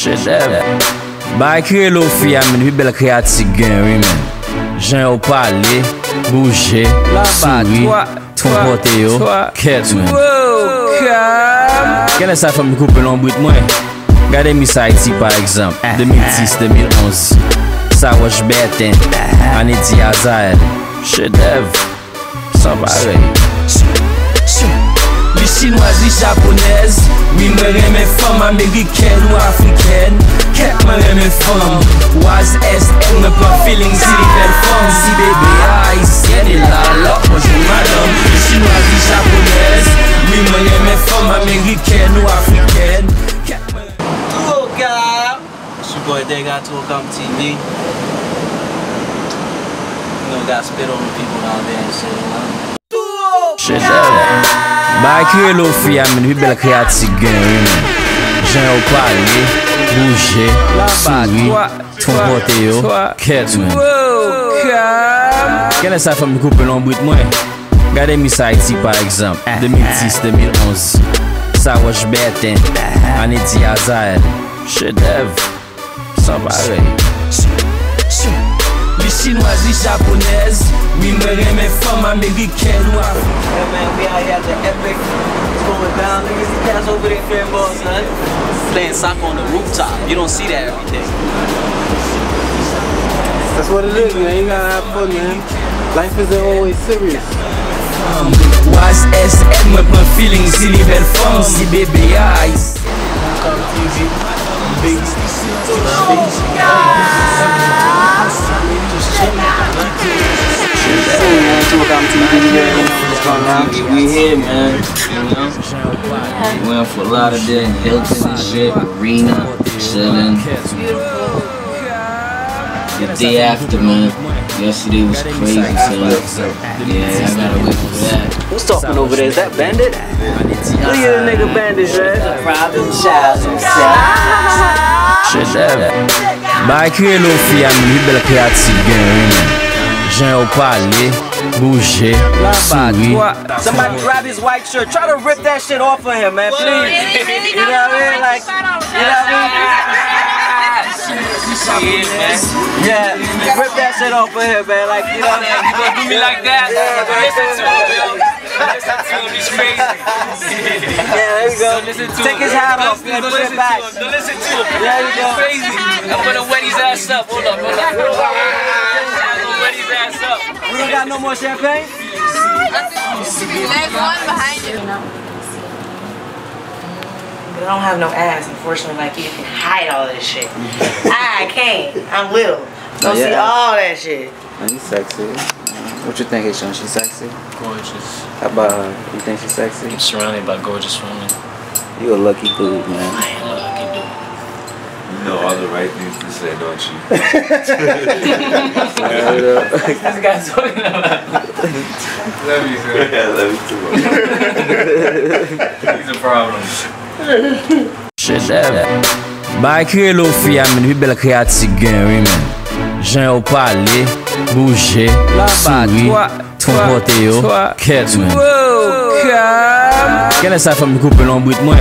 Chef-d'œuvre. Bah, écrire l'eau fille, une belle créative Renmen. Jean au parler, bouger, sourire, ton portéo, quête, man. Quelle est sa femme coupe l'ombre moi? Regardez Miss Haïti par exemple, 2010-2011. Ça was bête, année Diazael. Chef-d'œuvre, sans pareil. Les chinoises, les japonaises, oui, me mes femmes américaines ou africaines. Qu'est-ce que mes femmes? Was S.M. me pas feeling si les belles femmes. Si bébé haïtienne et là, bonjour madame. Les chinoises, les japonaises, oui, me mes femmes américaines ou africaines. TUOKAM! It's your boy DEGA, Tuokamtv. You know, got spit on the people out there and shit, you know? Bah, écrire l'eau fille, une belle créative Renmen. Jean au parler, bouger, sourire, ton portéo, quête, man. Quelle est sa femme coupe l'ombre moi? Regardez Miss Haïti par exemple, 2010-2011. Ça was bête, année Diazael. Chef-d'œuvre, sans pareil. Les chinoises, les japonaises, oui, me mes femmes américaines ou africaines. Yeah, man, we out here at the Epic. It's going down. Niggas, the cats over there, Fanm, son. Playing soccer on the rooftop. You don't see that every day. That's what it is, man. You gotta have fun, man. Life isn't always serious. Was S.M. me pas feeling si les belles femmes, si bébé eyes. We here, man. You know? We went for a lot of day, Hilton and shit, Arena, chilling. The day after, man. Yesterday was crazy, son. Yeah, I gotta wait for that. Who's talking over there? Is that Bandit? Look at the nigga Bandit, man. Problem child himself. Bah, écrire l'eau fille, une belle créative Renmen. Jean au parler, bouger, sourire. Somebody grab his white shirt. Try to rip that shit off of him, man, please. You know what I mean? Like, you know what I mean? Yeah, rip that shit off of him, man. Like, you know what I mean? You gonna do me like that? Listen to him, listen to him, he's crazy. Yeah, there you go. Take his hat off and put it back. Don't listen to him. There you go. He's crazy. I'm gonna wet his ass up. Hold up, hold up. I'm gonna wet his ass up. We don't got no more champagne? There's one behind you. But I don't have no ass, unfortunately. Like, you can hide all this shit. I can't. I'm little. Don't see all that shit. You sexy. What you think, Hayshaun? She's sexy? Gorgeous. How about her? You think she's sexy? I'm surrounded by gorgeous women. You a lucky dude, man. I am a lucky dude. You know all the right things to say, don't you? What's this guy talking about? Love you, sir. Yeah, I love you too. He's a problem. Chef-d'œuvre. Bah, écrire l'eau fille, une belle créative Renmen. Jean au parler, bouger, sourire, ton portéo, quête, man. Quelle est sa femme coupe l'ombre moi?